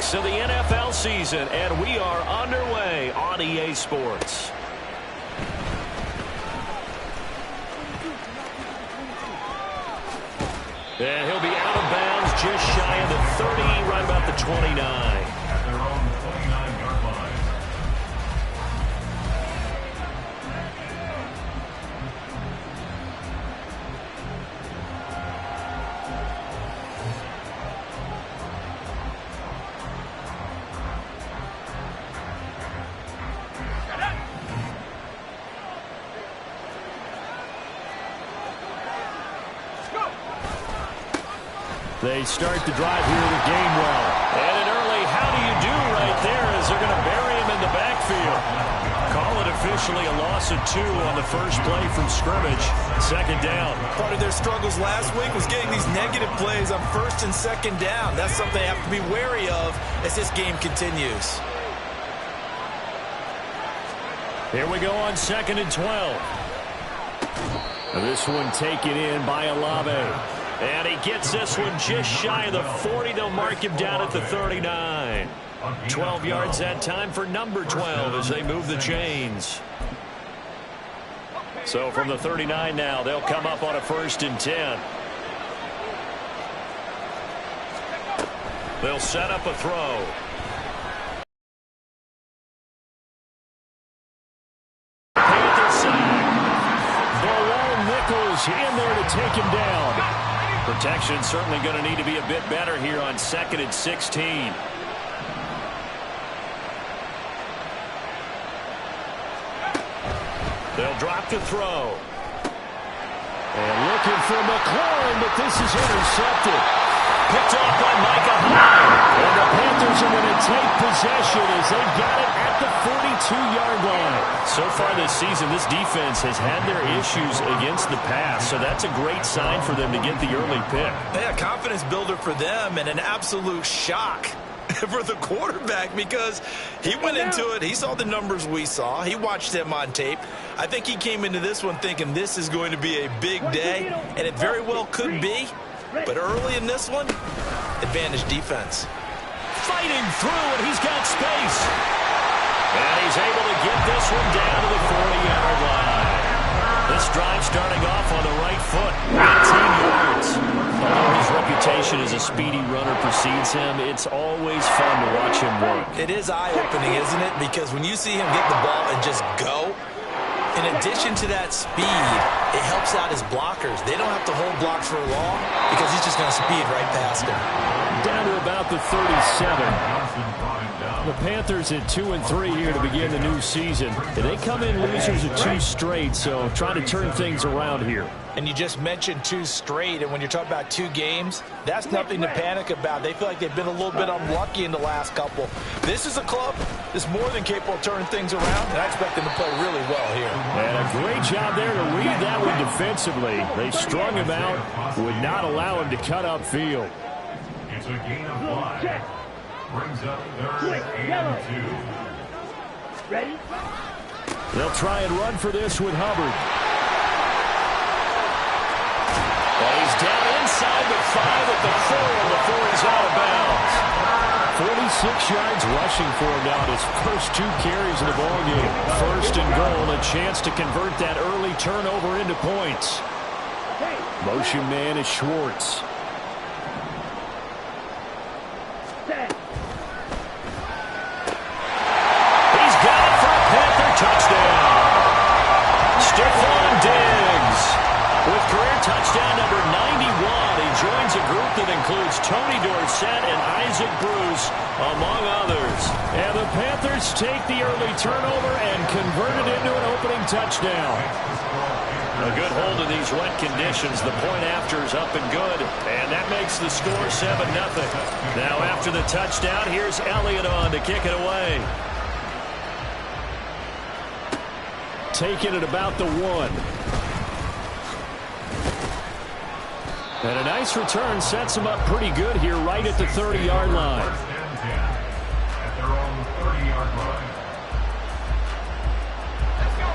weeks of the NFL season, and we are underway on EA Sports. And he'll be out of bounds just shy of the 30, right about the 29. At their own 29-yard line. They start the drive here with Gainwell. And an early how do you do right there as they're going to bury him in the backfield. Call it officially a loss of 2 on the first play from scrimmage. Second down. Part of their struggles last week was getting these negative plays on first and second down. That's something they have to be wary of as this game continues. Here we go on 2nd and 12. This one taken in by Olave. And he gets this one just shy of the 40. They'll mark him down at the 39. 12 yards that time for number 12 as they move the chains. So from the 39 now, they'll come up on a 1st and 10. They'll set up a throw. Panther sack. Bilal Nichols in there to take him down. Protection certainly going to need to be a bit better here on 2nd and 16. They'll drop the throw. And looking for McLaurin, but this is intercepted. Picked off by Micah Hyde. And the Panthers are going to take possession as they got it at the 42-yard line. So far this season, this defense has had their issues against the pass, so that's a great sign for them to get the early pick. Yeah, confidence builder for them and an absolute shock for the quarterback because he went into it. He saw the numbers we saw. He watched them on tape. I think he came into this one thinking this is going to be a big day, and it very well could be. But early in this one, advantage defense. Fighting through, and he's got space. And he's able to get this one down to the 40-yard line. This drive starting off on the right foot. 18 yards. Although his reputation as a speedy runner precedes him, it's always fun to watch him work. It is eye-opening, isn't it? Because when you see him get the ball and just go, in addition to that speed, it helps out his blockers. They don't have to hold blocks for long because he's just going to speed right past him. Down to about the 37. The Panthers at 2-3 here to begin the new season. They come in losers of 2 straight, so trying to turn things around here. And you just mentioned 2 straight, and when you're talking about 2 games, that's nothing to panic about. They feel like they've been a little bit unlucky in the last couple. This is a club that's more than capable of turning things around, and I expect them to play really well here. And a great job there to read that one defensively. They strung him out, would not allow him to cut upfield. It's a gain of 5. Brings up 3rd and 2. Ready? They'll try and run for this with Hubbard. And he's down inside the 5 at the 4 before he's out of bounds. 46 yards rushing for him now his first 2 carries of the ballgame. 1st and goal, a chance to convert that early turnover into points. Motion man is Schwartz. Touchdown. Stephon Diggs with career touchdown number 91. He joins a group that includes Tony Dorsett and Isaac Bruce, among others. And the Panthers take the early turnover and convert it into an opening touchdown. A good hold of these wet conditions. The point after is up and good. And that makes the score 7-0. Now after the touchdown, here's Elliott on to kick it away. Taking it about the 1. And a nice return sets him up pretty good here right at the 30-yard line. At their own 30-yard line.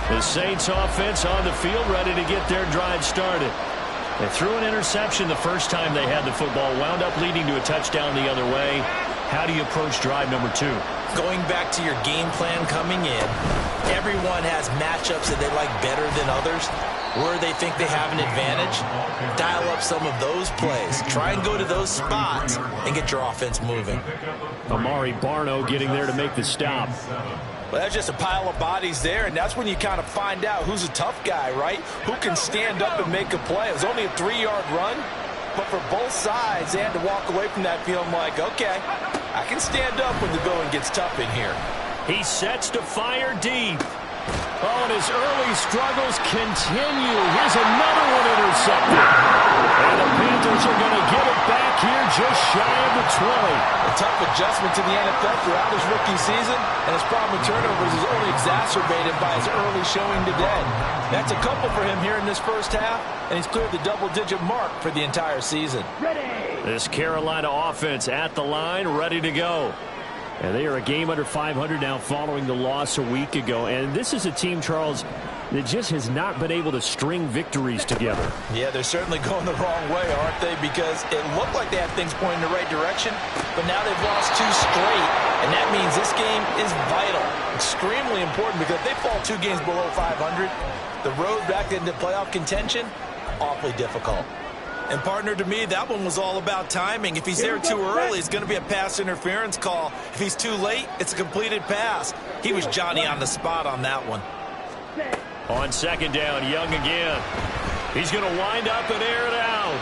The Saints offense on the field ready to get their drive started. They threw an interception the first time they had the football, wound up leading to a touchdown the other way. how do you approach drive number 2? Going back to your game plan coming in, everyone has matchups that they like better than others, where they think they have an advantage. Dial up some of those plays. Try and go to those spots and get your offense moving. Amari Barno getting there to make the stop. Well, that's just a pile of bodies there, and that's when you kind of find out who's a tough guy, right? Who can stand up and make a play. It was only a 3-yard run, but for both sides, they had to walk away from that feeling like, okay, I can stand up when the going gets tough in here. He sets to fire deep. Oh, and his early struggles continue. Here's another one intercepted. And the Panthers are going to get it back here just shy of the 20. A tough adjustment to the NFL throughout his rookie season, and his problem with turnovers is only exacerbated by his early showing today. That's a couple for him here in this first half, and he's cleared the double-digit mark for the entire season. This Carolina offense at the line, ready to go. And they are a game under 500 now following the loss a week ago. And this is a team, Charles, that just has not been able to string victories together. Yeah, they're certainly going the wrong way, aren't they? Because it looked like they had things pointing in the right direction, but now they've lost 2 straight. And that means this game is vital, extremely important, because if they fall 2 games below 500, the road back into playoff contention, awfully difficult. And, partner, to me, that one was all about timing. If he's there too early, it's going to be a pass interference call. If he's too late, it's a completed pass. He was Johnny on the spot on that one. On second down, Young again. He's going to wind up and air it out.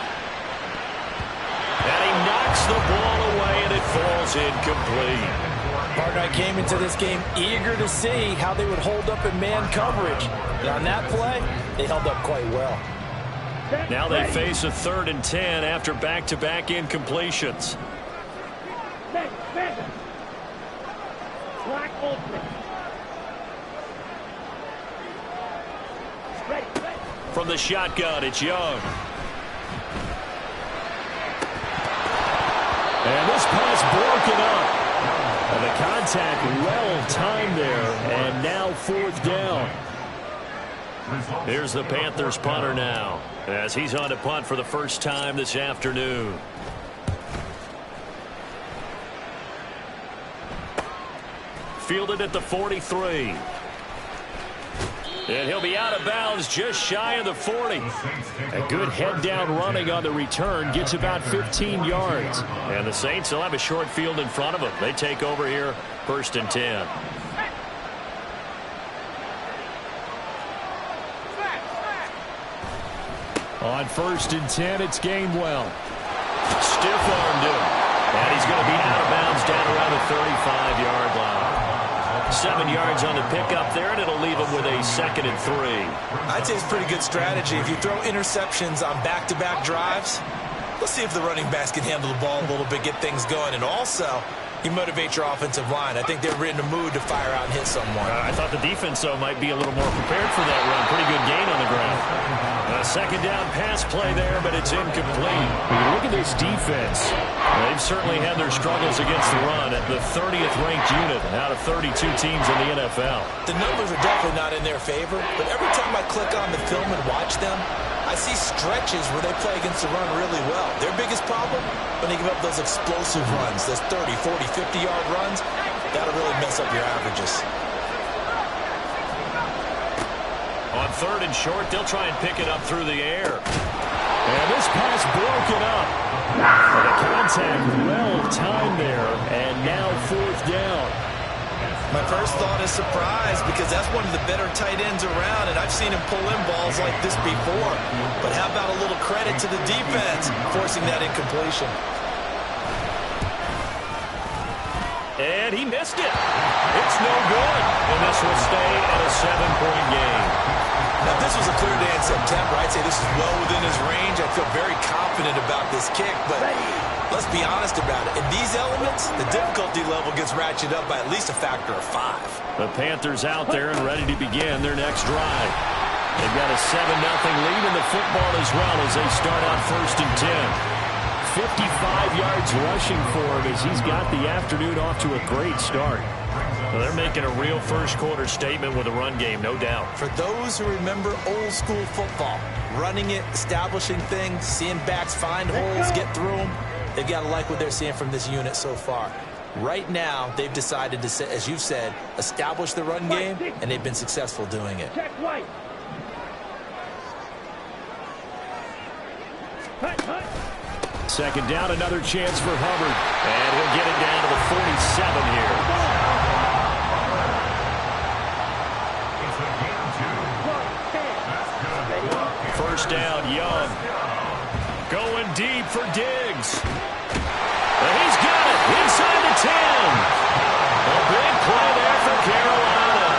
And he knocks the ball away, and it falls incomplete. Partner, I came into this game eager to see how they would hold up in man coverage. And on that play, they held up quite well. Now they face a 3rd and 10 after back-to-back incompletions. From the shotgun, it's Young. And this pass broken up. And the contact well timed there. And now 4th down. Here's the Panthers punter now, as he's on to punt for the first time this afternoon. Fielded at the 43. And he'll be out of bounds just shy of the 40. A good head-down running on the return, gets about 15 yards. And the Saints will have a short field in front of them. They take over here, 1st and 10. On 1st and 10, it's Gainwell. Stiff-armed him. And he's going to be out of bounds down around the 35-yard line. 7 yards on the pickup there, and it'll leave him with a 2nd and 3. I'd say it's pretty good strategy. If you throw interceptions on back-to-back drives, let's see if the running backs can handle the ball a little bit, get things going. And also, you motivate your offensive line. I think they're in the mood to fire out and hit someone. I thought the defense, though, might be a little more prepared for that run. Pretty good gain on the ground. A 2nd down pass play there, but it's incomplete. When you look at this defense, they've certainly had their struggles against the run at the 30th ranked unit out of 32 teams in the NFL. The numbers are definitely not in their favor, but every time I click on the film and watch them, I see stretches where they play against the run really well. Their biggest problem, when they give up those explosive runs, those 30, 40, 50-yard runs, that'll really mess up your averages. On 3rd and short, they'll try and pick it up through the air. And this pass broken up. And the contact well timed there, and now 4th down. My first thought is surprise, because that's one of the better tight ends around, and I've seen him pull in balls like this before. But how about a little credit to the defense forcing that incompletion? And he missed it. It's no good. And this will stay at a 7-point game. Now, if this was a clear day in September, I'd say this is well within his range. I feel very confident about this kick, but let's be honest about it. In these elements, the difficulty level gets ratcheted up by at least a factor of 5. The Panthers out there and ready to begin their next drive. They've got a 7-0 lead in the football as well as they start out 1st and 10. 55 yards rushing for him as he's got the afternoon off to a great start. Well, they're making a real first-quarter statement with a run game, no doubt. For those who remember old-school football, running it, establishing things, seeing backs find holes, get through them, they've got to like what they're seeing from this unit so far. Right now, they've decided to, as you've said, establish the run game, and they've been successful doing it. Check right. Second down, another chance for Hubbard. And he'll get it down to the 47 here. First down, Young. Going deep for Diggs. And he's got it inside the 10. A big play there for Carolina.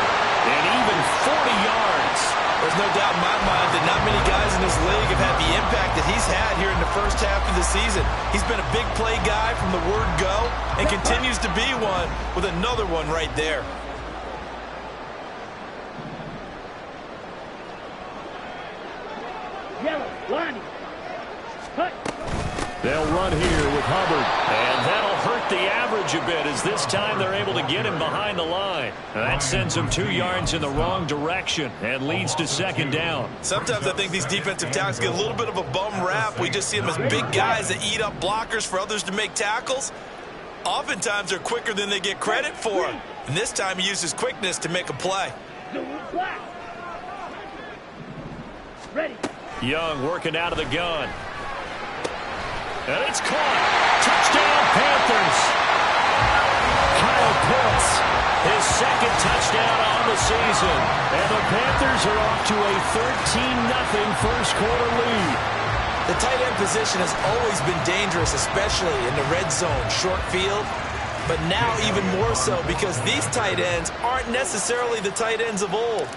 And even 40 yards. There's no doubt in my mind that not many guys in this league have had the impact that he's had here in the first half of the season. He's been a big play guy from the word go and continues to be one with another one right there. Yellow, Lonnie. Cut. They'll run here with Hubbard. And that'll hurt the average a bit as this time they're able to get him behind the line. And that sends him 2 yards in the wrong direction and leads to second down. Sometimes I think these defensive tackles get a little bit of a bum rap. We just see them as big guys that eat up blockers for others to make tackles. Oftentimes they're quicker than they get credit for. And this time he uses quickness to make a play. Black. Ready. Young working out of the gun. And it's caught. Touchdown, Panthers. Kyle Pitts, his second touchdown on the season. And the Panthers are off to a 13-0 first quarter lead. The tight end position has always been dangerous, especially in the red zone, short field. But now even more so because these tight ends aren't necessarily the tight ends of old.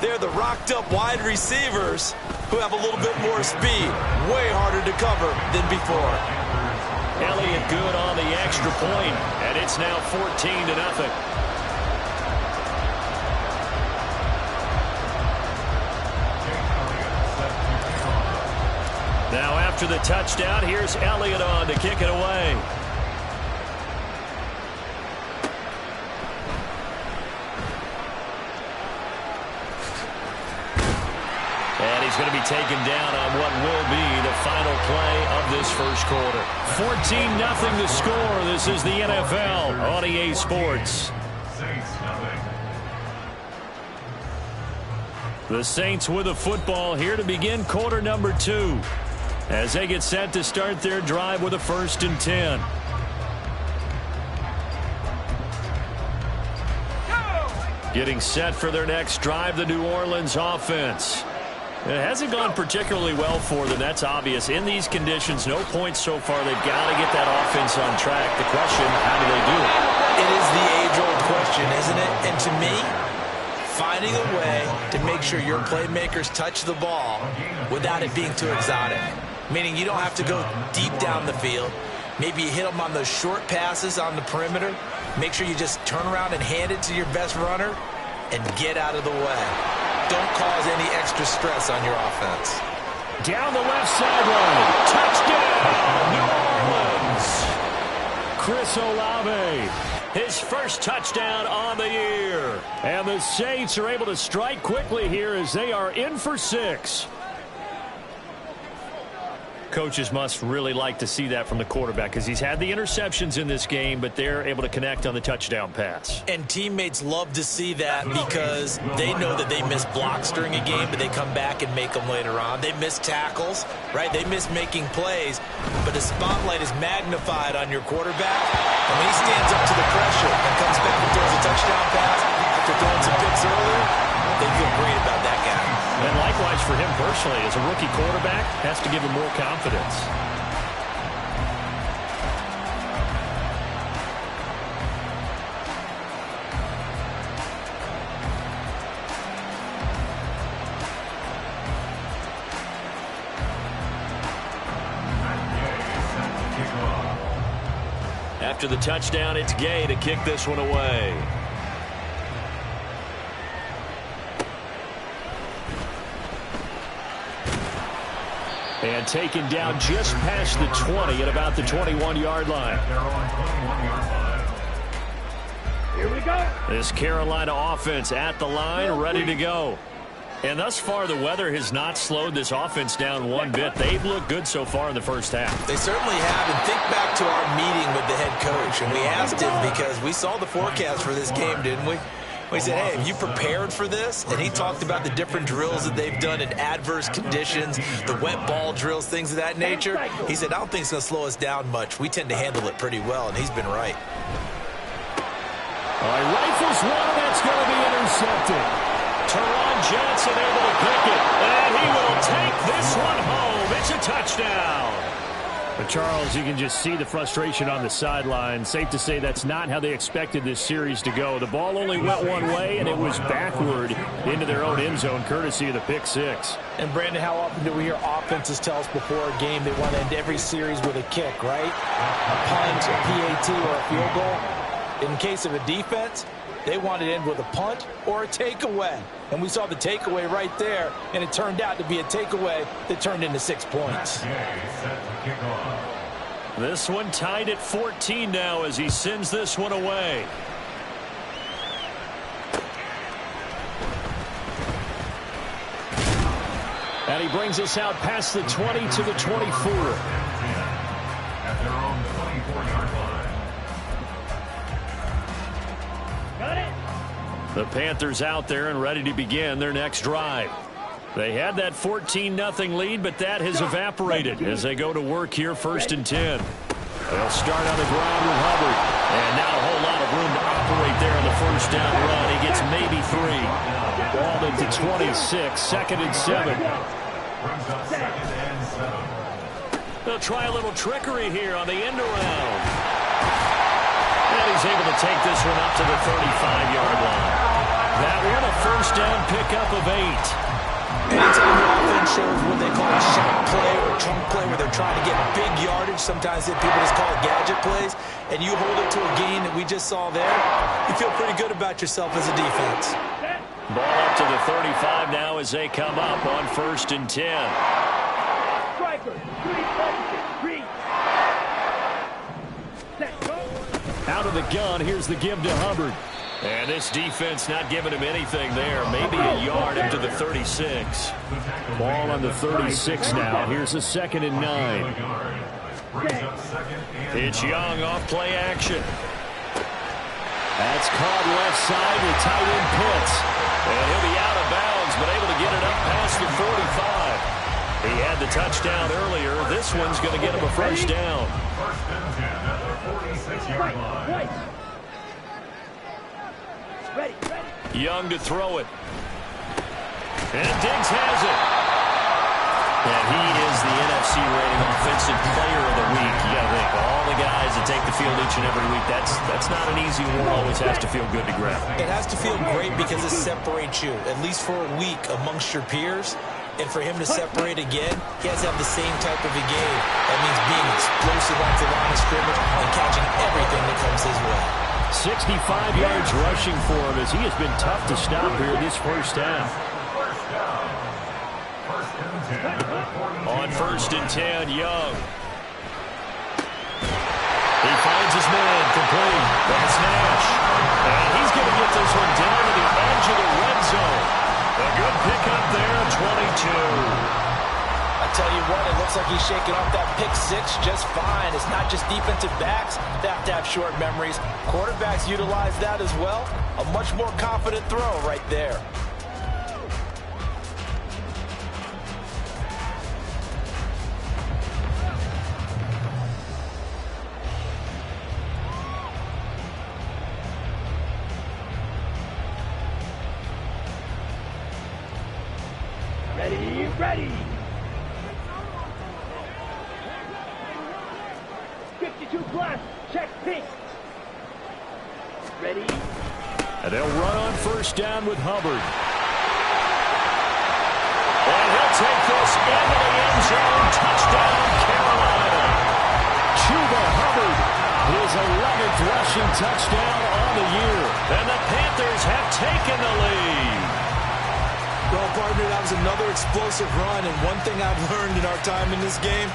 They're the rocked-up wide receivers who have a little bit more speed, way harder to cover than before. Elliott good on the extra point, and it's now 14-0. Now after the touchdown, here's Elliott on to kick it away. And he's going to be taken down on what will be the final play of this first quarter. 14-0 the score. This is the NFL on EA Sports. The Saints with the football here to begin quarter number 2 as they get set to start their drive with a 1st and 10. Getting set for their next drive, the New Orleans offense. It hasn't gone particularly well for them. That's obvious. In these conditions, no points so far. They've got to get that offense on track. The question, how do they do it? It is the age-old question, isn't it? And to me, finding a way to make sure your playmakers touch the ball without it being too exotic. Meaning you don't have to go deep down the field. Maybe you hit them on those short passes on the perimeter. Make sure you just turn around and hand it to your best runner and get out of the way. Don't cause any extra stress on your offense. Down the left sideline. Touchdown, New Orleans. Chris Olave, his first touchdown on the year. And the Saints are able to strike quickly here as they are in for 6. Coaches must really like to see that from the quarterback because he's had the interceptions in this game, but they're able to connect on the touchdown pass. And teammates love to see that because they know that they miss blocks during a game, but they come back and make them later on. They miss tackles, right? They miss making plays, but the spotlight is magnified on your quarterback. And when he stands up to the pressure and comes back and throws a touchdown pass after throwing some picks earlier, they feel great about that guy. And likewise for him personally, as a rookie quarterback, has to give him more confidence. After the touchdown, it's Gay to kick this one away. And taken down just past the 20 at about the 21-yard line. Here we go. This Carolina offense at the line, ready to go. And thus far, the weather has not slowed this offense down one bit. They've looked good so far in the first half. They certainly have. And think back to our meeting with the head coach. And we asked him because we saw the forecast for this game, didn't we? We said, hey, have you prepared for this? And he talked about the different drills that they've done in adverse conditions, the wet ball drills, things of that nature. He said, I don't think it's going to slow us down much. We tend to handle it pretty well, and he's been right. All right, rifles one, that's going to be intercepted. Teron Johnson able to pick it, and he will take this one home. It's a touchdown. But Charles, you can just see the frustration on the sideline. Safe to say that's not how they expected this series to go. The ball only went one way, and it was backward into their own end zone, courtesy of the pick six. And, Brandon, how often do we hear offenses tell us before a game they want to end every series with a kick, right? A punt, a PAT, or a field goal. In case of a defense, they want to end with a punt or a takeaway. And we saw the takeaway right there, and it turned out to be a takeaway that turned into 6 points. This one tied at 14 now as he sends this one away. And he brings us out past the 20 to the 24. At their own 24-yard line. The Panthers out there and ready to begin their next drive. They had that 14-0 lead, but that has evaporated as they go to work here, 1st and 10. They'll start on the ground with Hubbard. And not a whole lot of room to operate there on the first down run. He gets maybe 3. Ball at the 26, 2nd and 7. They'll try a little trickery here on the end around. And he's able to take this one up to the 35-yard line. That one a first down pickup of 8. Anytime the offense shows what they call a shot play or a chunk play where they're trying to get big yardage, sometimes people just call it gadget plays, and you hold it to a gain that we just saw there, you feel pretty good about yourself as a defense. Ball up to the 35 now as they come up on 1st and 10. Striker, 3, set, go. Out of the gun, here's the give to Hubbard. And this defense not giving him anything there. Maybe a yard up to the 36. Ball on the 36 now. Here's a 2nd and 9. It's Young off play action. That's caught left side with tight end Pitts. And he'll be out of bounds, but able to get it up past the 45. He had the touchdown earlier. This one's going to get him a first down. First and 10 at the 46-yard line. Ready. Young to throw it. And Diggs has it. And he is the NFC rating offensive player of the week. You got to think, all the guys that take the field each and every week, that's not an easy one. Always has to feel good to grab. It has to feel great because it separates you, at least for a week, amongst your peers. And for him to separate again, he has to have the same type of a game. That means being explosive off the line of scrimmage and catching everything that comes his way. 65 yards rushing for him as he has been tough to stop here this first half. On 1st and 10, Young. He finds his man complete. That's Nash. And he's going to get this one down to the edge of the red zone. A good pickup there, 22. I tell you what, it looks like he's shaking off that pick six just fine. It's not just defensive backs that have to have short memories. Quarterbacks utilize that as well. A much more confident throw right there. Ready. 52 plus, check pink. Ready. And they'll run on first down with Hubbard. And he'll take this into the end zone. Touchdown, Carolina. Chuba Hubbard, his 11th rushing touchdown on the year. And the Panthers have taken the lead. Well, partner, that was another explosive run, and one thing I've learned in our time in this game,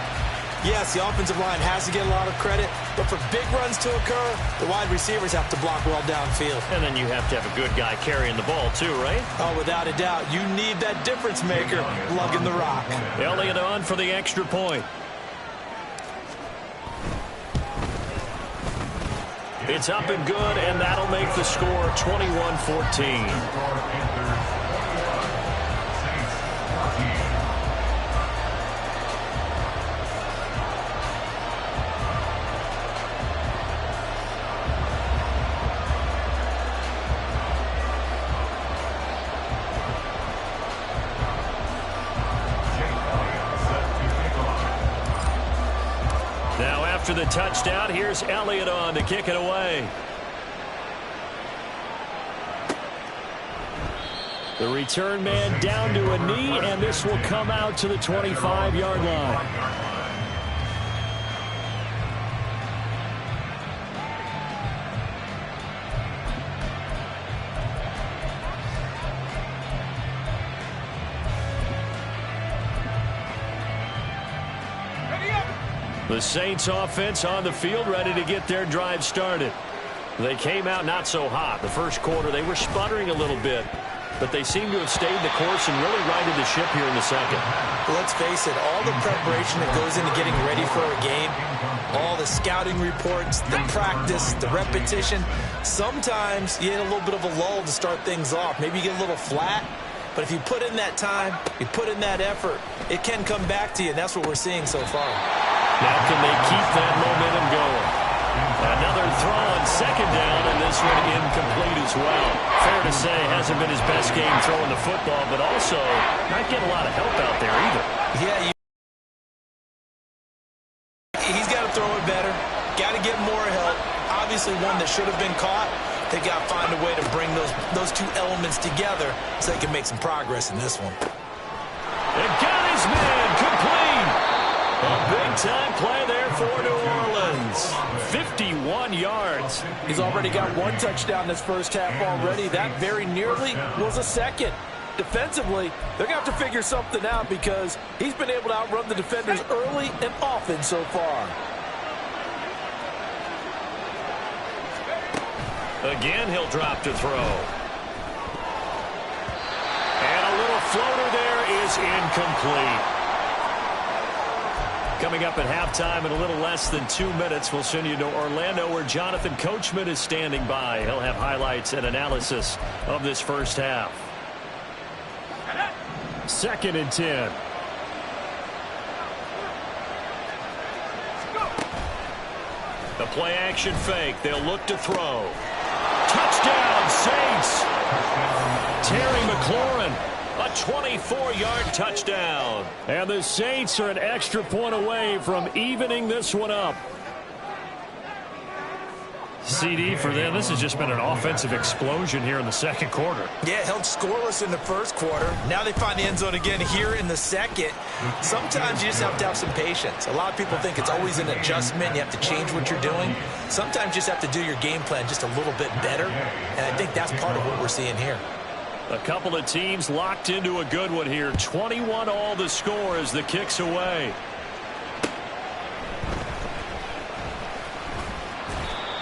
Yes, the offensive line has to get a lot of credit, but for big runs to occur, the wide receivers have to block well downfield. And then you have to have a good guy carrying the ball too, right? Oh, without a doubt, you need that difference maker lugging the rock. Elliott on for the extra point. It's up and good, and that'll make the score 21-14. After the touchdown, here's Elliott on to kick it away. The return man down to a knee, and this will come out to the 25-yard line. The Saints offense on the field, ready to get their drive started. They came out not so hot. The first quarter, they were sputtering a little bit, but they seem to have stayed the course and really righted the ship here in the second. Well, let's face it, all the preparation that goes into getting ready for a game, all the scouting reports, the practice, the repetition, sometimes you hit a little bit of a lull to start things off. Maybe you get a little flat, but if you put in that time, you put in that effort, it can come back to you, and that's what we're seeing so far. Now can they keep that momentum going? Another throw on second down, and this one incomplete as well. Fair to say, hasn't been his best game throwing the football, but also not getting a lot of help out there either. Yeah, he's got to throw it better. Got to get more help. Obviously one that should have been caught. They got to find a way to bring those two elements together so they can make some progress in this one. And got his man complete. A big-time play there for New Orleans. 51 yards. He's already got one touchdown this first half already. That very nearly was a second. Defensively, they're going to have to figure something out because he's been able to outrun the defenders early and often so far. Again, he'll drop to throw. And a little floater there is incomplete. Coming up at halftime in a little less than 2 minutes, we'll send you to Orlando where Jonathan Coachman is standing by. He'll have highlights and analysis of this first half. 2nd and 10. The play action fake. They'll look to throw. Touchdown, Saints. Terry McLaurin. A 24-yard touchdown. And the Saints are an extra point away from evening this one up. CD for them, this has just been an offensive explosion here in the second quarter. Yeah, held scoreless in the first quarter. Now they find the end zone again here in the second. Sometimes you just have to have some patience. A lot of people think it's always an adjustment. You have to change what you're doing. Sometimes you just have to do your game plan just a little bit better. And I think that's part of what we're seeing here. A couple of teams locked into a good one here. 21 all the score as the kick's away.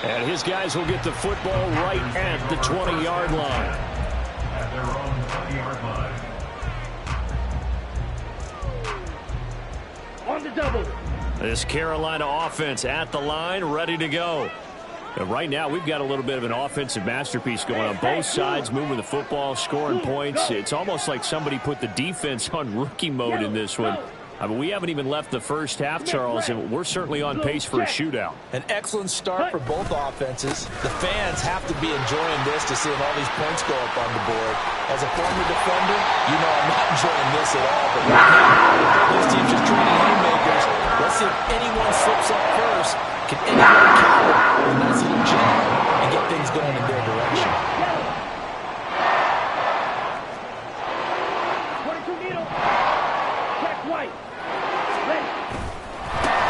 And his guys will get the football right at the 20-yard line. At their own 20-yard line. On the double. This Carolina offense at the line, ready to go. And right now, we've got a little bit of an offensive masterpiece going on. Both sides moving the football, scoring points. It's almost like somebody put the defense on rookie mode in this one. I mean, we haven't even left the first half, Charles, and we're certainly on pace for a shootout. An excellent start for both offenses. The fans have to be enjoying this to see all these points go up on the board. As a former defender, you know I'm not enjoying this at all. But these teams just trading haymakers. Let's see if anyone slips up first. Can anyone counter a nice little jab and get things going in their direction? 22 needle. Check white. Ready.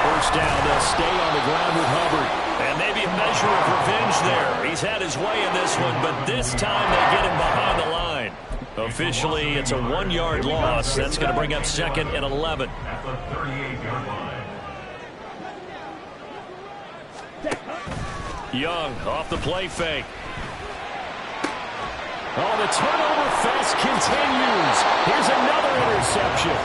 First down, they'll stay on the ground with Hubbard. And maybe a measure of revenge there. He's had his way in this one, but this time they get him behind the line. Officially, it's a 1-yard loss. That's going to bring up 2nd and 11. At the 38-yard line. Set, huh? Young off the play fake. Oh, the turnover fest continues. Here's another interception.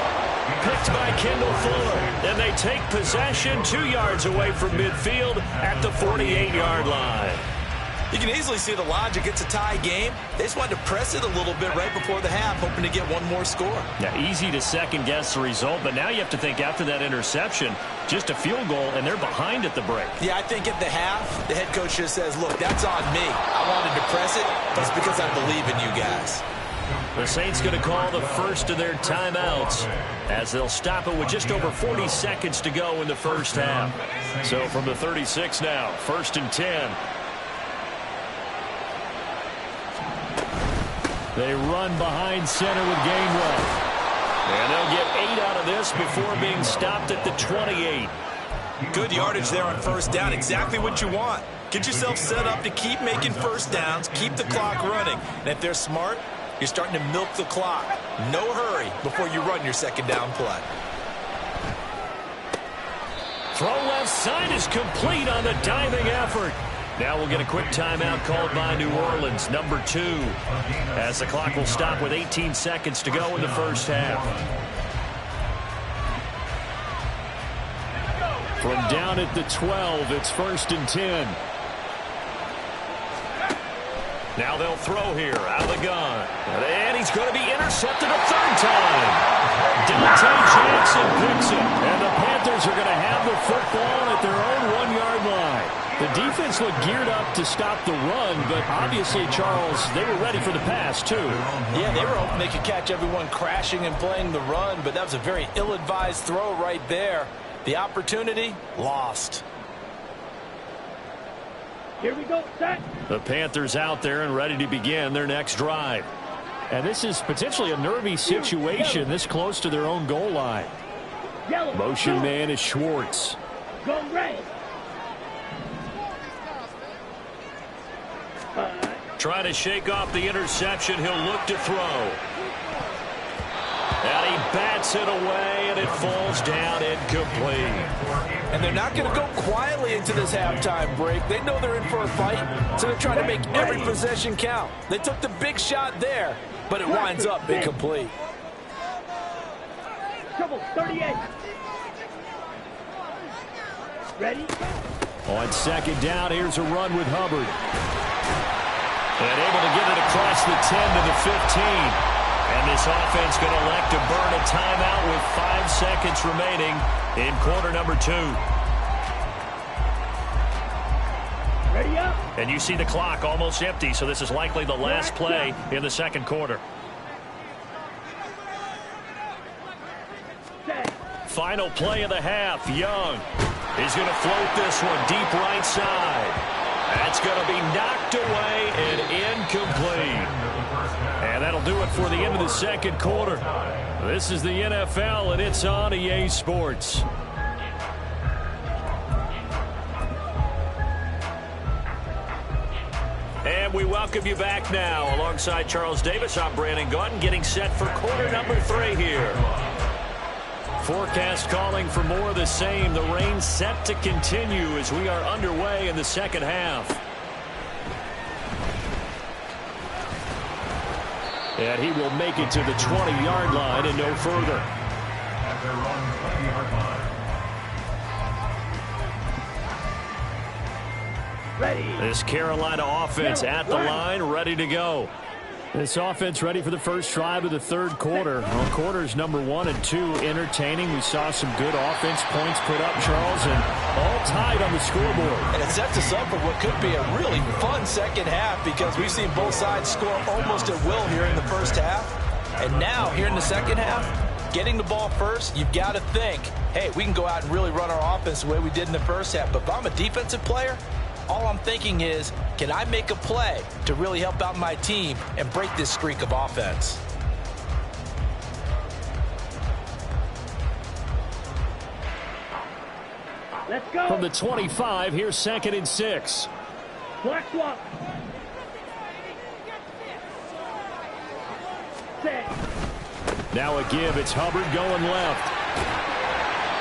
Picked by Kendall Fuller. And they take possession 2 yards away from midfield at the 48-yard line. You can easily see the logic. It's a tie game. They just wanted to press it a little bit right before the half, hoping to get one more score. Now, easy to second-guess the result, but now you have to think after that interception, just a field goal, and they're behind at the break. Yeah, I think at the half, the head coach just says, look, that's on me. I wanted to press it, but it's because I believe in you guys. The Saints going to call the first of their timeouts as they'll stop it with just over 40 seconds to go in the first half. So from the 36 now, 1st and 10. They run behind center with Gainwell. And they'll get 8 out of this before being stopped at the 28. Good yardage there on first down. Exactly what you want. Get yourself set up to keep making first downs, keep the clock running. And if they're smart, you're starting to milk the clock. No hurry before you run your second down play. Throw left side is complete on the diving effort. Now we'll get a quick timeout called by New Orleans, number 2, as the clock will stop with 18 seconds to go in the first half. From down at the 12, it's 1st and 10. Now they'll throw here out of the gun. And he's going to be intercepted a 3rd time. Dante Jackson picks it. And the Panthers are going to have the football at their own 1-yard line. The defense looked geared up to stop the run, but obviously, Charles, they were ready for the pass, too. Yeah, they were hoping they could catch everyone crashing and playing the run, but that was a very ill-advised throw right there. The opportunity, lost. Here we go, set. The Panthers out there and ready to begin their next drive. And this is potentially a nervy situation this close to their own goal line. Yellow. Motion man is Schwartz. Go red. Trying to shake off the interception. He'll look to throw. And he bats it away, and it falls down incomplete. And they're not going to go quietly into this halftime break. They know they're in for a fight, so they're trying to make every possession count. They took the big shot there, but it winds up incomplete. Trouble, 38. Ready? On 2nd down, here's a run with Hubbard. And able to get it across the 10 to the 15. And this offense going to elect to burn a timeout with 5 seconds remaining in quarter number 2. Ready up. And you see the clock almost empty, so this is likely the last play in the 2nd quarter. Set. Final play of the half. Young. He's going to float this one deep right side. That's going to be knocked away and incomplete. And that'll do it for the end of the 2nd quarter. This is the NFL, and it's on EA Sports. And we welcome you back now. Alongside Charles Davis, I'm Brandon Gaudin, getting set for quarter number 3 here. Forecast calling for more of the same. The rain set to continue as we are underway in the 2nd half. And he will make it to the 20-yard line and no further. Ready. This Carolina offense at the line, ready to go. This offense ready for the first drive of the 3rd quarter. Well, quarters number 1 and 2 entertaining. We saw some good offense points put up, Charles, and all tied on the scoreboard. And it sets us up for what could be a really fun 2nd half because we've seen both sides score almost at will here in the first half. And now, here in the 2nd half, getting the ball first, you've got to think, hey, we can go out and really run our offense the way we did in the first half. But if I'm a defensive player, all I'm thinking is, can I make a play to really help out my team and break this streak of offense? Let's go. From the 25, here's 2nd and 6. Black swap. Set. Now a give. It's Hubbard going left.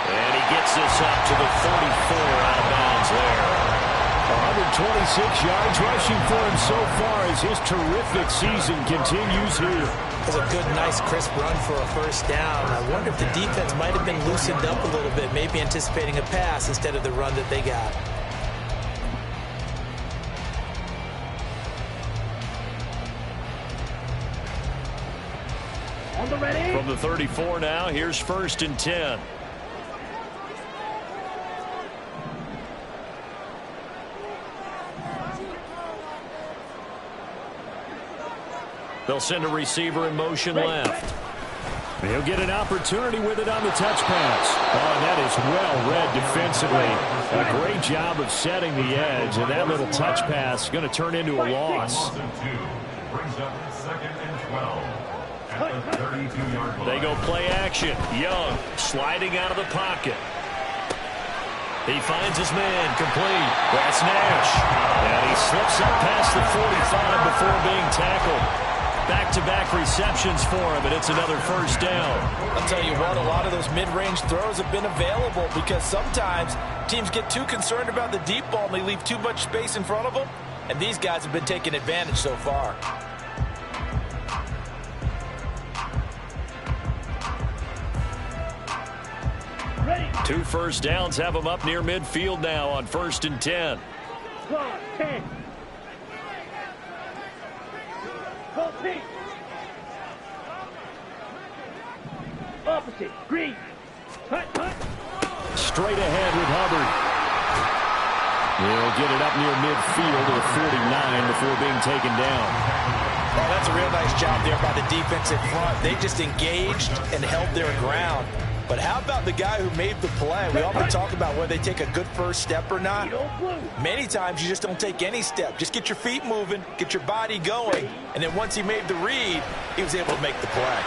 And he gets this up to the 44 out of bounds there. 126 yards rushing for him so far as his terrific season continues here. It was a good, nice, crisp run for a first down. I wonder if the defense might have been loosened up a little bit, maybe anticipating a pass instead of the run that they got. On the ready. From the 34 now, here's 1st and 10. They'll send a receiver in motion left. He'll get an opportunity with it on the touch pass. Oh, and that is well read defensively. A great job of setting the edge, and that little touch pass is going to turn into a loss. Brings up 2nd and 12 at the 32-yard line. They go play action. Young sliding out of the pocket. He finds his man complete. That's Nash. And he slips up past the 45 before being tackled. Back-to-back receptions for him, and it's another first down. I'll tell you what, a lot of those mid-range throws have been available because sometimes teams get too concerned about the deep ball and they leave too much space in front of them, and these guys have been taking advantage so far. Ready. 2 first downs have them up near midfield now on 1st and 10. Clock, 10. Go pink. Opposite. Green. Hut, hut. Straight ahead with Hubbard. He'll get it up near midfield to the 49 before being taken down. Well, that's a real nice job there by the defense in front. They just engaged and held their ground. But how about the guy who made the play? We often talk about whether they take a good first step or not. Many times you just don't take any step. Just get your feet moving, get your body going, and then once he made the read, he was able to make the play.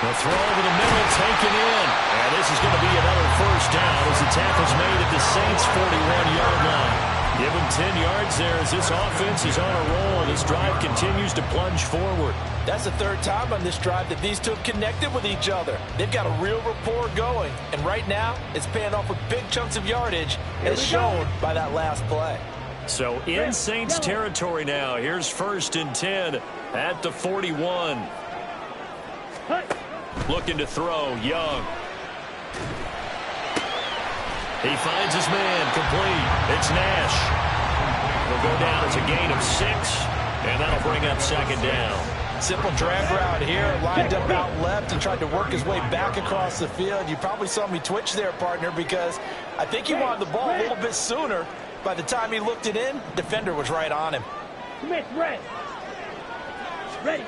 The throw over the middle taken in. And this is going to be another first down as the tackle's made at the Saints' 41-yard line. Give him 10 yards there as this offense is on a roll. This drive continues to plunge forward. That's the 3rd time on this drive that these two have connected with each other. They've got a real rapport going. And right now, it's paying off with big chunks of yardage, as shown by that last play. So in Saints territory now. Here's 1st and 10 at the 41. Looking to throw, Young. He finds his man complete. It's Nash. He'll go down as a gain of 6, and that'll bring up 2nd down. Simple drag route here, lined up out left and tried to work his way back across the field. You probably saw me twitch there, partner, because I think he wanted the ball a little bit sooner. By the time he looked it in, defender was right on him. Smith, red. Ready.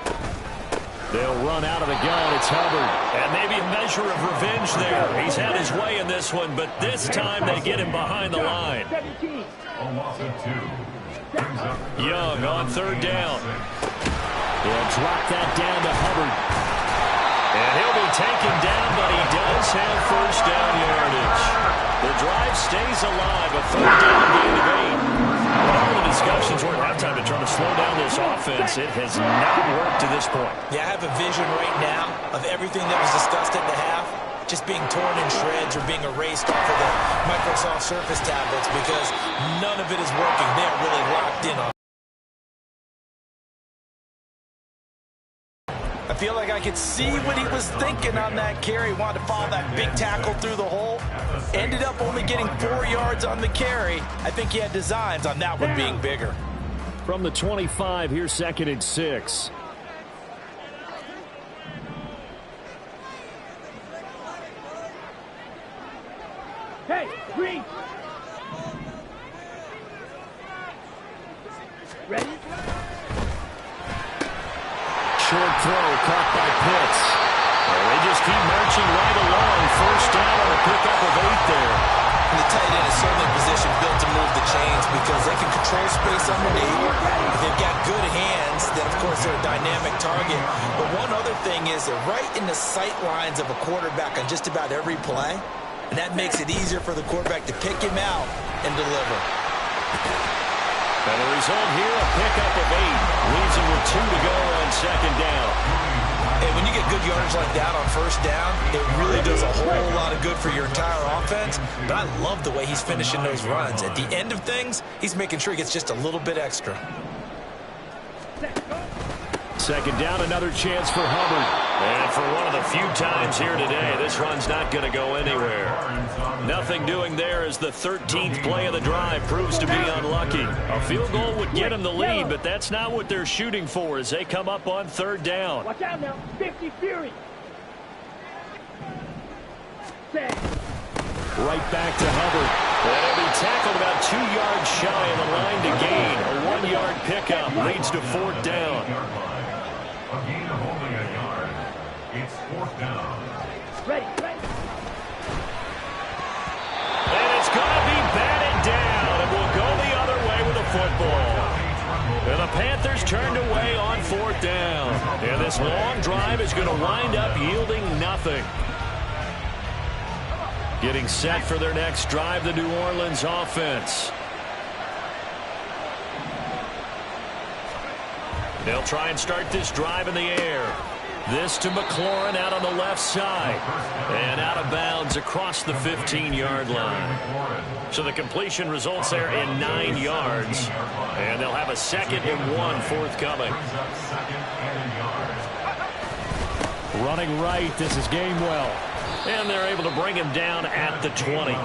They'll run out of the gun. It's Hubbard. And maybe a measure of revenge there. He's had his way in this one, but this time they get him behind the line. 17. A loss of 2. Brings up Young on 3rd down. He'll drop that down to Hubbard. And he'll be taken down, but he does have first down yardage. The drive stays alive. A 3rd down gain of 8. All the discussions were at halftime to try to slow down this offense. It has not worked to this point. Yeah, I have a vision right now of everything that was discussed in the half just being torn in shreds or being erased off of the Microsoft Surface tablets because none of it is working. They are really locked in on it. I feel like I could see what he was thinking on that carry. Wanted to follow that big tackle through the hole. Ended up only getting 4 yards on the carry. I think he had designs on that one being bigger. From the 25, here's 2nd and 6. Hey, green. Ready. Short throw caught by Pitts. Well, they just keep marching right along. First down on a pickup of 8 there. And the tight end is certainly in position built to move the chains because they can control space underneath. If they've got good hands, then of course they're a dynamic target. But one other thing is they're right in the sight lines of a quarterback on just about every play. And that makes it easier for the quarterback to pick him out and deliver. And the result here, a pickup of 8. Leaves him with 2 to go on 2nd down. And when you get good yardage like that on first down, it really does a whole lot of good for your entire offense. But I love the way he's finishing those runs. At the end of things, he's making sure he gets just a little bit extra. Second down, another chance for Hubbard. And for one of the few times here today, this run's not going to go anywhere. Nothing doing there as the 13th play of the drive proves to be unlucky. A field goal would get him the lead, but that's not what they're shooting for as they come up on third down. Watch out now. 50 Fury. Set. Right back to Hubbard. And he'll be tackled about 2 yards shy of the line to gain. A 1-yard pickup leads to fourth down. A gain of only a yard. It's fourth down. Ready. And it's going to be batted down, and we'll go the other way with the football. And the Panthers turned away on fourth down. And this long drive is going to wind up yielding nothing. Getting set for their next drive, the New Orleans offense. They'll try and start this drive in the air. This to McLaurin out on the left side. And out of bounds across the 15-yard line. So the completion results there in 9 yards. And they'll have a 2nd and 1 forthcoming. Running right, this is Gainwell. And they're able to bring him down at the 20.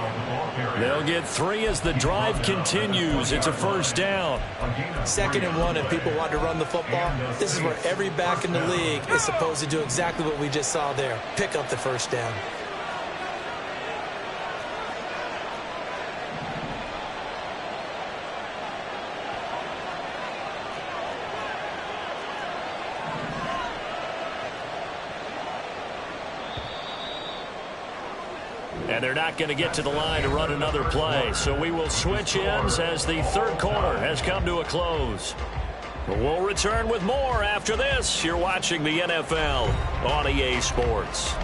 They'll get 3 as the drive continues. It's a first down. 2nd and 1, and people want to run the football. This is where every back in the league is supposed to do exactly what we just saw there. Pick up the first down. And they're not going to get to the line to run another play. So we will switch ends as the third quarter has come to a close. We'll return with more after this. You're watching the NFL on EA Sports.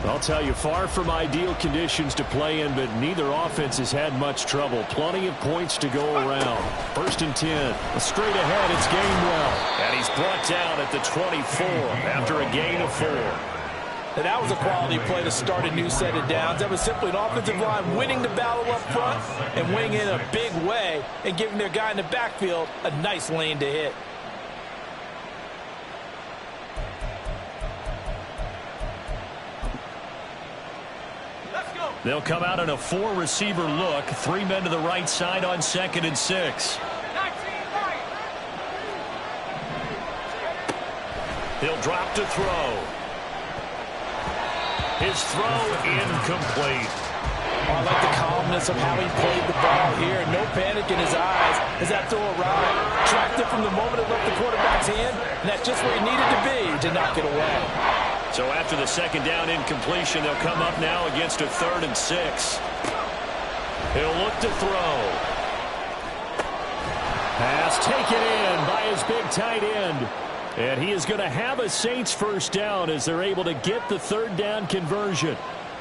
I'll tell you, far from ideal conditions to play in, but neither offense has had much trouble. Plenty of points to go around. 1st and 10. Straight ahead, it's Gainwell. And he's brought down at the 24 after a gain of 4. And that was a quality play to start a new set of downs. That was simply an offensive line winning the battle up front and winning in a big way and giving their guy in the backfield a nice lane to hit. They'll come out in a 4-receiver look. 3 men to the right side on 2nd and 6. He'll drop to throw. His throw incomplete. Oh, I like the calmness of how he played the ball here. No panic in his eyes as that throw arrived. Tracked it from the moment it left the quarterback's hand, and that's just where he needed to be to knock it away. So after the 2nd down incompletion, they'll come up now against a 3rd and 6. He'll look to throw. Pass taken in by his big tight end. And he is going to have a Saints first down as they're able to get the 3rd down conversion.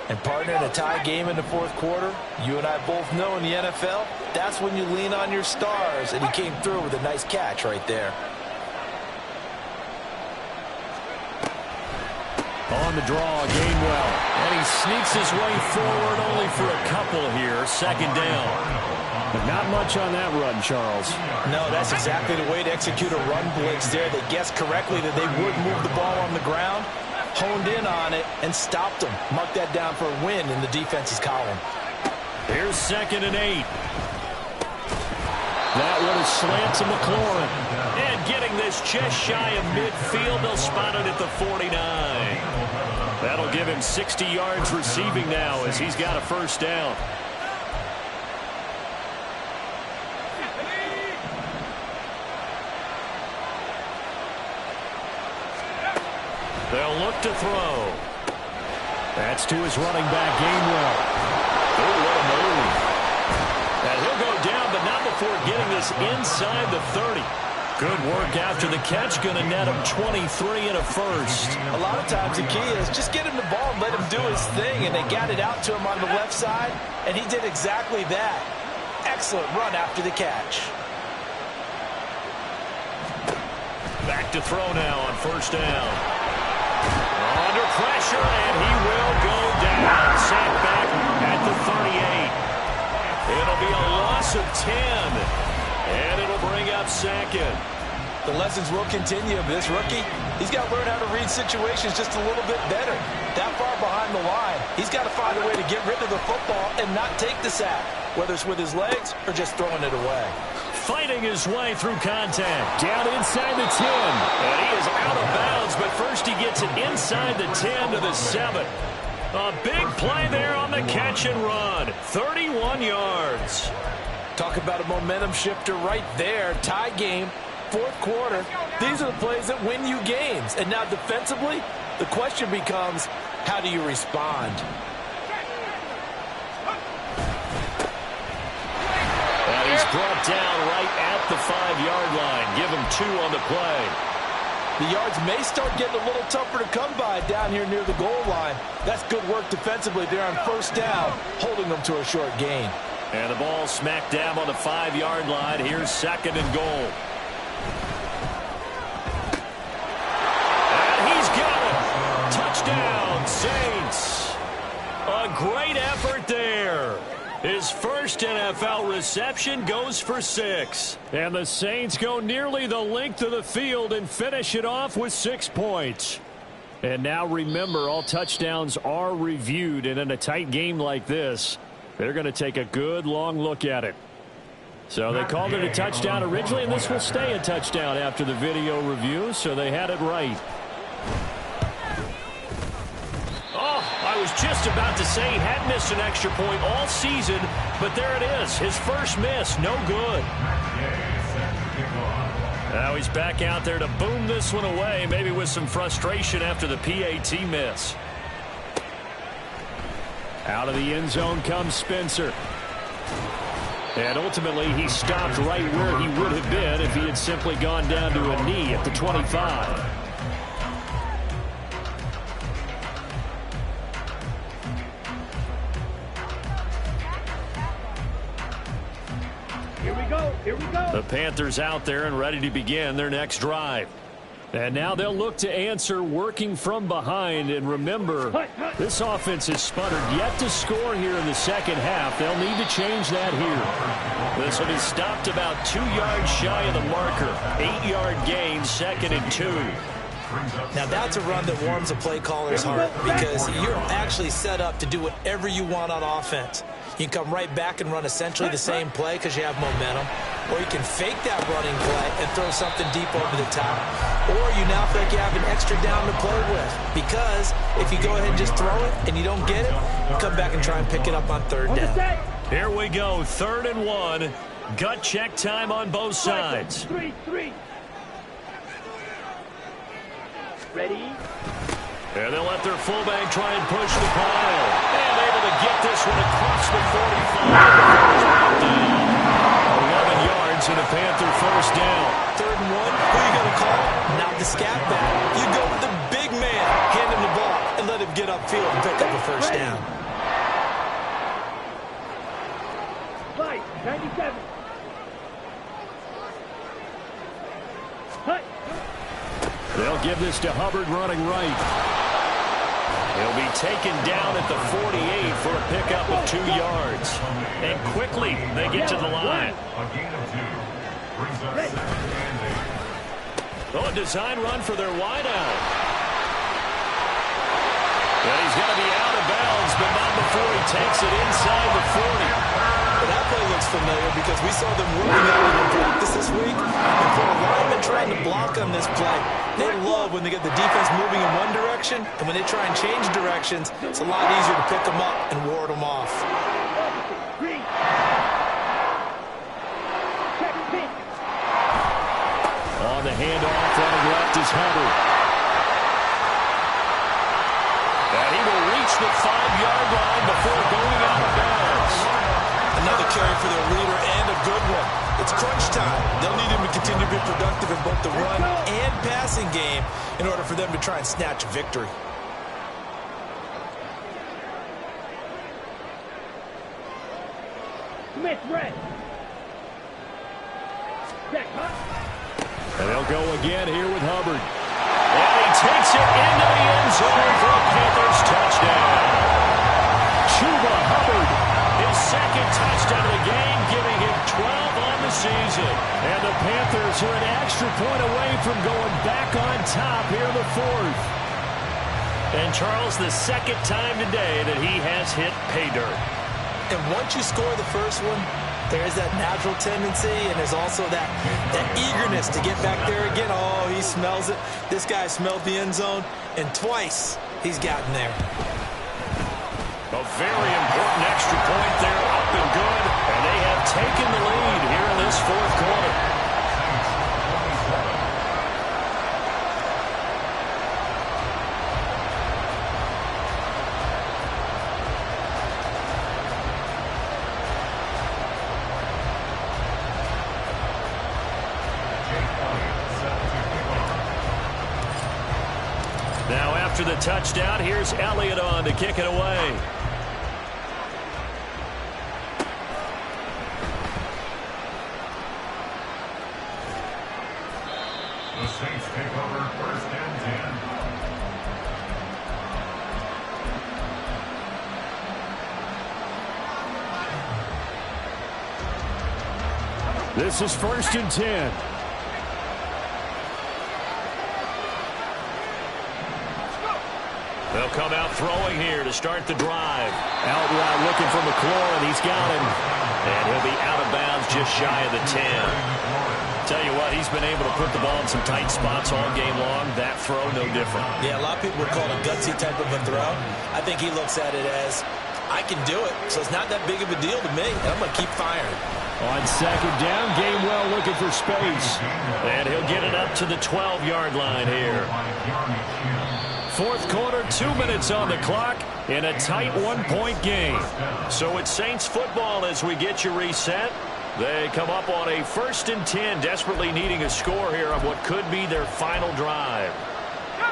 And partner, in a tie game in the 4th quarter, you and I both know in the NFL, that's when you lean on your stars. And he came through with a nice catch right there. On the draw, Gainwell. And he sneaks his way forward only for a couple here. 2nd down. But not much on that run, Charles. No, that's exactly the way to execute a run blitz there. They guessed correctly that they would move the ball on the ground, honed in on it, and stopped them. Mark that down for a win in the defense's column. Here's 2nd and 8. That one is slant to McLaurin. And getting this just shy of midfield, they'll spot it at the 49. That'll give him 60 yards receiving now as he's got a first down. They'll look to throw. That's to his running back, Gainwell. Oh, what a move. And he'll go down, but not before getting this inside the 30. Good work after the catch. Going to net him 23 and a first. A lot of times the key is just get him the ball and let him do his thing, and they got it out to him on the left side, and he did exactly that. Excellent run after the catch. Back to throw now on first down. Under pressure, and he will go down. Sacked back at the 38. It'll be a loss of 10, and it'll bring up second. The lessons will continue of this rookie. He's got to learn how to read situations just a little bit better. That far behind the line, he's got to find a way to get rid of the football and not take the sack, whether it's with his legs or just throwing it away. Fighting his way through contact. Down inside the 10. And he is out of bounds, but first he gets it inside the 10 to the 7. A big play there on the catch and run. 31 yards. Talk about a momentum shifter right there. Tie game, fourth quarter. These are the plays that win you games. And now defensively, the question becomes, how do you respond? And he's brought down right at the 5-yard line. Give him 2 on the play. The yards may start getting a little tougher to come by down here near the goal line. That's good work defensively there on first down, holding them to a short gain. And the ball smack dab on the 5-yard line. Here's second and goal. And he's got it. Touchdown, Saints. A great effort there. His first NFL reception goes for 6. And the Saints go nearly the length of the field and finish it off with 6 points. And now remember, all touchdowns are reviewed. And in a tight game like this, they're going to take a good long look at it. So they called it a touchdown originally, and this will stay a touchdown after the video review, so they had it right. Oh, I was just about to say he had missed an extra point all season, but there it is. His first miss, no good. Now he's back out there to boom this one away, maybe with some frustration after the PAT miss. Out of the end zone comes Spencer. And ultimately, he stopped right where he would have been if he had simply gone down to a knee at the 25. Here we go. Here we go. The Panthers out there and ready to begin their next drive. And now they'll look to answer working from behind. And remember, this offense has sputtered yet to score here in the second half. They'll need to change that here. This one is stopped about 2 yards shy of the marker. 8-yard gain, second and 2. Now that's a run that warms a play caller's heart because you're actually set up to do whatever you want on offense. You can come right back and run essentially the same play because you have momentum. Or you can fake that running play and throw something deep over the top. Or you now feel like you have an extra down to play with. Because if you go ahead and just throw it and you don't get it, you come back and try and pick it up on third down. Here we go, 3rd and 1. Gut check time on both sides. 3-3. Ready? And they'll let their fullback try and push the pile. And able to get this one across the 45. 11 yards and a Panther first down. 3rd and 1, who are you going to call? Not the scat back. You go with the big man, hand him the ball, and let him get upfield and pick up a first down. 97. Hut. They'll give this to Hubbard running right. He'll be taken down at the 48 for a pickup of 2 yards. And quickly, they get to the line. A gain of 2. Brings up 2nd and 8. Oh, a design run for their wideout. And he's going to be out of bounds, but not before he takes it inside the 40. That play looks familiar because we saw them working out in practice this week. And for a lineman trying to block on this play, they love when they get the defense moving in one direction, and when they try and change directions, it's a lot easier to pick them up and ward them off. Green. Check pink. On the handoff, running left is Hubbard. And he will reach the 5-yard line before going out of bounds. Another carry for their leader and a good one. It's crunch time. They'll need him to continue to be productive in both the run and passing game in order for them to try and snatch a victory. Smith, red. Check, huh? And they'll go again here with Hubbard. And he takes it into the end zone for a Panthers touchdown. Chuba Hubbard. His second touchdown of the game, giving him 12 on the season. And the Panthers are an extra point away from going back on top here in the fourth. And Charles, the second time today that he has hit pay dirt. And once you score the first one, there's that natural tendency, and there's also that eagerness to get back there again. Oh, he smells it. This guy smelled the end zone, and twice he's gotten there. A very important extra point there, up and good. And they have taken the lead here in this fourth quarter. Now after the touchdown, here's Elliott on to kick it away. The Saints take over first and 10. This is first and 10. They'll come out throwing here to start the drive. Out wide looking for McLaurin. He's got him. And he'll be out of bounds just shy of the 10. Tell you what, he's been able to put the ball in some tight spots all game long. That throw, no different. Yeah, a lot of people would call it a gutsy type of a throw. I think he looks at it as, I can do it, so it's not that big of a deal to me, and I'm going to keep firing. On second down, Gainwell looking for space. And he'll get it up to the 12-yard line here. Fourth quarter, 2 minutes on the clock in a tight one-point game. So it's Saints football as we get you reset. They come up on a first and 10, desperately needing a score here on what could be their final drive.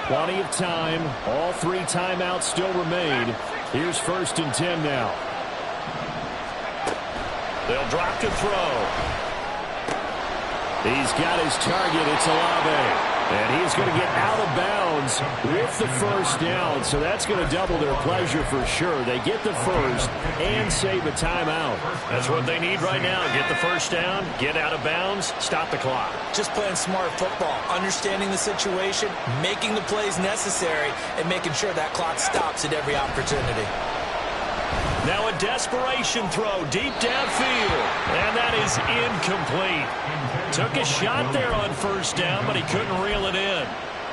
Plenty of time. All three timeouts still remain. Here's first and 10 now. They'll drop to throw. He's got his target. It's Olave. And he's going to get out of bounds with the first down. So that's going to double their pleasure for sure. They get the first and save a timeout. That's what they need right now. Get the first down, get out of bounds, stop the clock. Just playing smart football, understanding the situation, making the plays necessary, and making sure that clock stops at every opportunity. Now a desperation throw deep downfield, and that is incomplete. Took a shot there on first down, but he couldn't reel it in.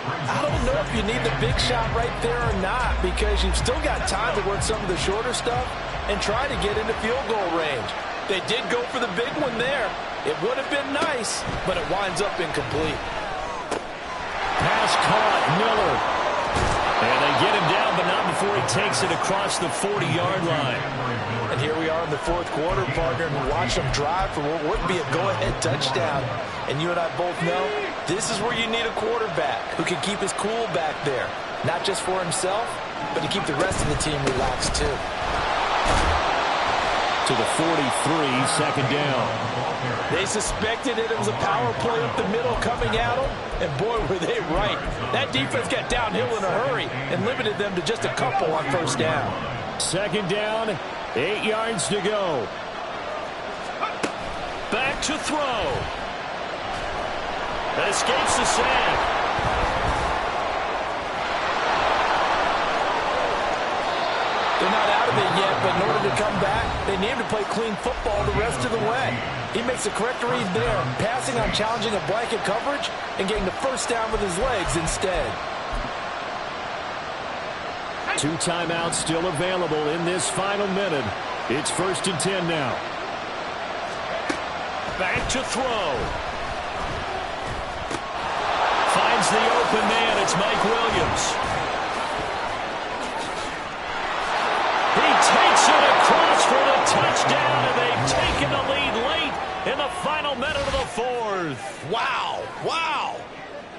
I don't know if you need the big shot right there or not, because you've still got time to work some of the shorter stuff and try to get into field goal range. They did go for the big one there. It would have been nice, but it winds up incomplete. Pass caught, Miller. And they get him down, but not before he takes it across the 40-yard line. And here we are in the fourth quarter, partner, and watch them drive for what would be a go-ahead touchdown. And you and I both know this is where you need a quarterback who can keep his cool back there, not just for himself, but to keep the rest of the team relaxed too. To the 43, second down. They suspected it was a power play up the middle coming at them, and boy, were they right. That defense got downhill in a hurry and limited them to just a couple on first down. Second down, 8 yards to go. Back to throw. That escapes the sack. They're not out of it yet, but in order to come back, they need to play clean football the rest of the way. He makes a correct read there, passing on challenging a blanket coverage and getting the first down with his legs instead. 2 timeouts still available in this final minute. It's first and 10 now. Back to throw. Finds the open man. It's Mike Williams. He takes it across for the touchdown, and they've taken the lead late in the final minute of the fourth. Wow. Wow.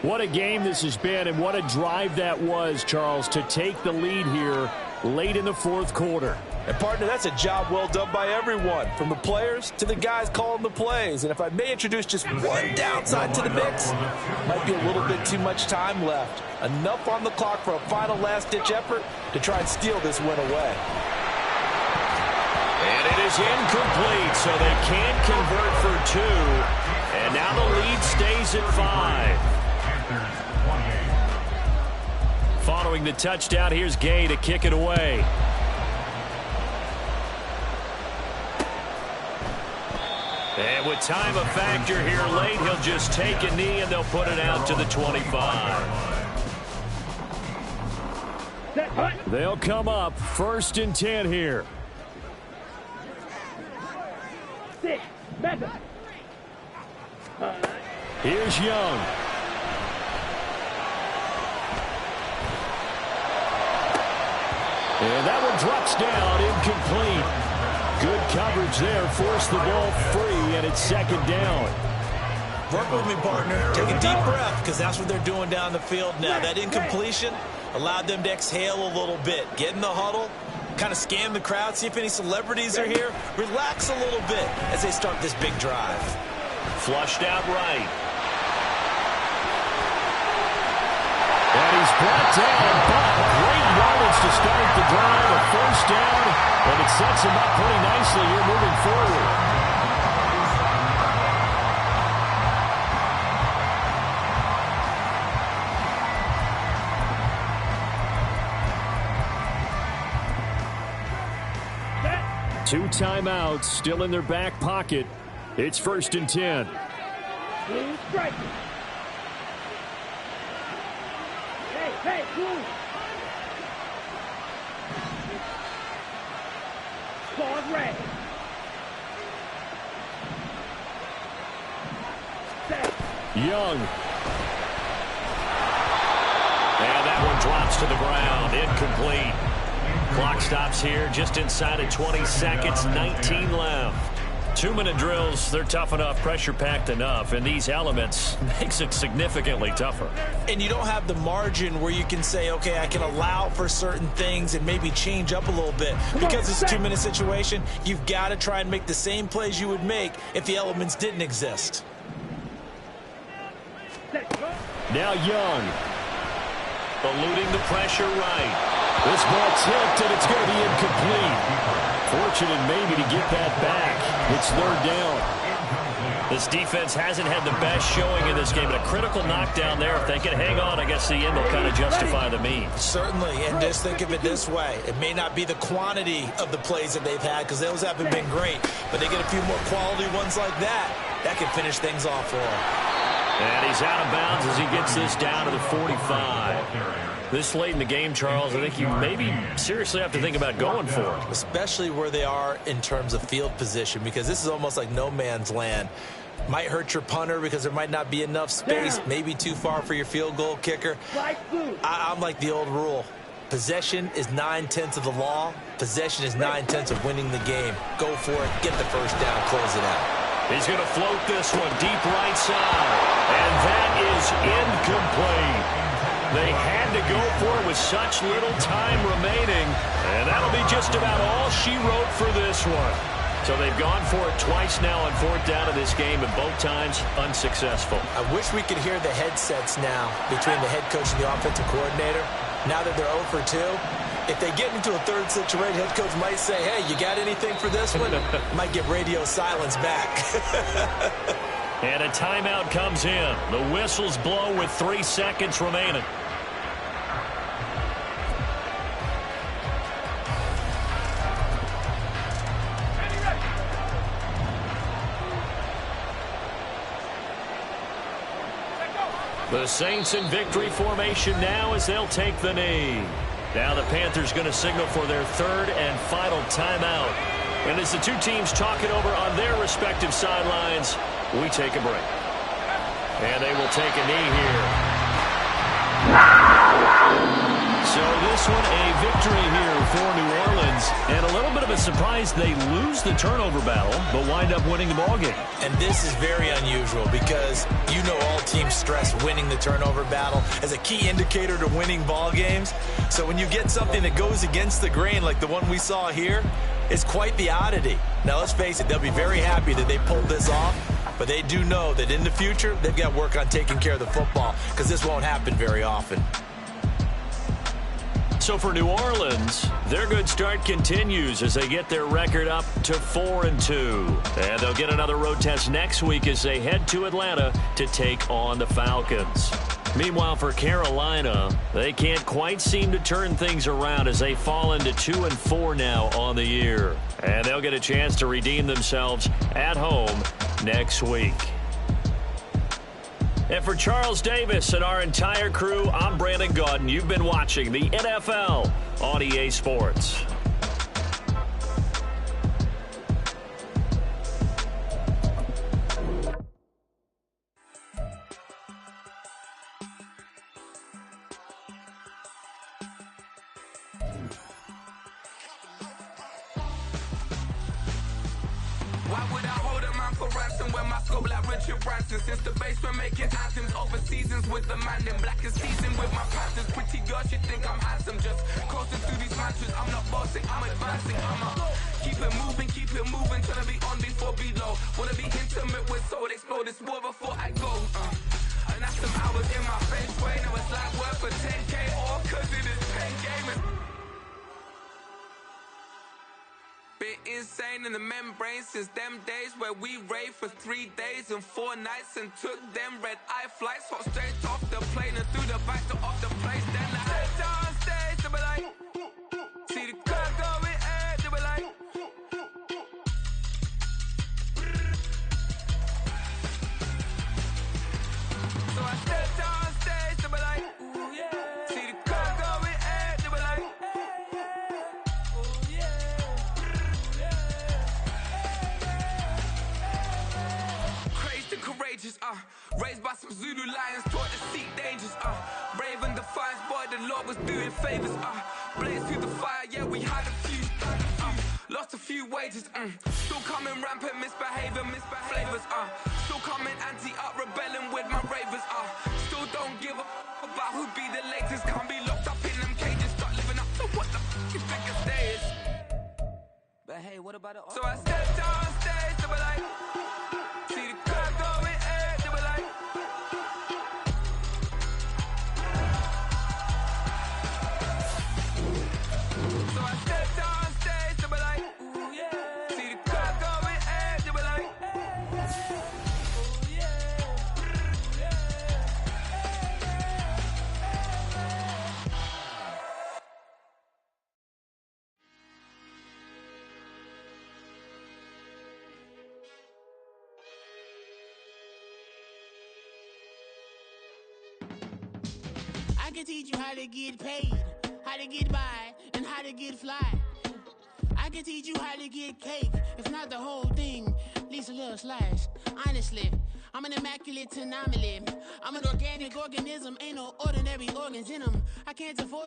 What a game this has been, and what a drive that was, Charles, to take the lead here late in the fourth quarter. And, partner, that's a job well done by everyone, from the players to the guys calling the plays. And if I may introduce just one downside to the mix, might be a little bit too much time left. Enough on the clock for a final last-ditch effort to try and steal this win away. And it is incomplete, so they can't convert for two. And now the lead stays at 5. Following the touchdown, here's Gay to kick it away. And with time a factor here late, he'll just take a knee and they'll put it out to the 25. They'll come up 1st and 10 here. Here's Young. And that one drops down, incomplete. Good coverage there, forced the ball free, and it's 2nd down. Work with me, partner. Take a deep breath, because that's what they're doing down the field now. That incompletion allowed them to exhale a little bit. Get in the huddle, kind of scan the crowd, see if any celebrities are here. Relax a little bit as they start this big drive. Flushed out right. And he's brought down, but great yardage to start the drive. A 1st down, and it sets him up pretty nicely here moving forward. Two timeouts still in their back pocket. It's 1st and 10. Strike. Hey, move. Pause red. Young. And that one drops to the ground. Incomplete. Clock stops here just inside of 20 seconds. 19 left. 2-minute drills, they're tough enough, pressure-packed enough, and these elements makes it significantly tougher. And you don't have the margin where you can say, okay, I can allow for certain things and maybe change up a little bit. Because it's a 2-minute situation, you've got to try and make the same plays you would make if the elements didn't exist. Now Young. Eluding the pressure right. This ball tipped, and it's going to be incomplete. Fortunate maybe to get that back. It's 3rd down. This defense hasn't had the best showing in this game, but a critical knockdown there. If they can hang on, I guess the end will kind of justify the means. Certainly, and just think of it this way. It may not be the quantity of the plays that they've had, because those haven't been great, but they get a few more quality ones like that. That can finish things off for them. And he's out of bounds as he gets this down to the 45. This late in the game, Charles, I think you maybe seriously have to think about going for it. Especially where they are in terms of field position, because this is almost like no man's land. Might hurt your punter because there might not be enough space, maybe too far for your field goal kicker. I'm like the old rule. Possession is 9/10 of the law. Possession is 9/10 of winning the game. Go for it, get the 1st down, close it out. He's going to float this one deep right side. And that is incomplete. They had to go for it with such little time remaining. And that'll be just about all she wrote for this one. So they've gone for it twice now on 4th down of this game, and both times unsuccessful. I wish we could hear the headsets now between the head coach and the offensive coordinator. Now that they're 0 for 2, if they get into a 3rd situation, head coach might say, hey, you got anything for this one? Might get radio silence back. And a timeout comes in. The whistles blow with 3 seconds remaining. The Saints in victory formation now as they'll take the knee. Now the Panthers going to signal for their 3rd and final timeout. And as the two teams talk it over on their respective sidelines, we take a break. And they will take a knee here. So this one a victory here for New Orleans. And a little bit of a surprise, they lose the turnover battle, but wind up winning the ballgame. And this is very unusual because you know all teams stress winning the turnover battle as a key indicator to winning ball games. So when you get something that goes against the grain like the one we saw here, it's quite the oddity. Now let's face it, they'll be very happy that they pulled this off, but they do know that in the future they've got to work on taking care of the football because this won't happen very often. So for New Orleans, their good start continues as they get their record up to 4-2. And they'll get another road test next week as they head to Atlanta to take on the Falcons. Meanwhile, for Carolina, they can't quite seem to turn things around as they fall into 2-4 now on the year. And they'll get a chance to redeem themselves at home next week. And for Charles Davis and our entire crew, I'm Brandon Gaudin. You've been watching the NFL on EA Sports. Why would I hold a man for ransom when my scope like Richard Branson? Since the base we're making anthems over seasons with the man in black is seasoned with my Panthers. Pretty girl, she think I'm handsome. Just coasting through these mantras. I'm not bossing, I'm advancing. I'ma keep it moving, trying to be on before below. Wanna be intimate with soul, explode this war before I go. And that's some hours in my French way. Now it's like work for 10K all cause it is 10 gaming. Been insane in the membrane since them days where we raved for 3 days and 4 nights and took them red eye flights, hot straight off the plane and through the back door of the place. Then I head on stage, they be like, see the crowd going ahead, they be like, so I stepped on stage, they be like, ooh yeah, see the crowd going ahead, they be like, ooh yeah. Courageous, raised by some Zulu lions, taught to seek dangers, brave and defiant, boy, the Lord was doing favors, blaze through the fire, yeah, we had a few, lost a few wages, still coming rampant, misbehavior, flavors, still coming anti-up, rebelling with my ravers, still don't give a about who be the latest, can't be locked up in them cages, start living up to what the f*** you think it is. But hey, what about it? So I stepped on stage, they were like, see the crowd going ahead, they were like, so I stepped on stage, they were like, ooh yeah, see the crowd going ahead, they were like, ooh yeah, I can teach you how to get paid, how to get by, and how to get fly. I can teach you how to get cake, if not the whole thing, at least a little slice. Honestly, I'm an immaculate anomaly. I'm an organic organism, ain't no ordinary organs in them. I can't afford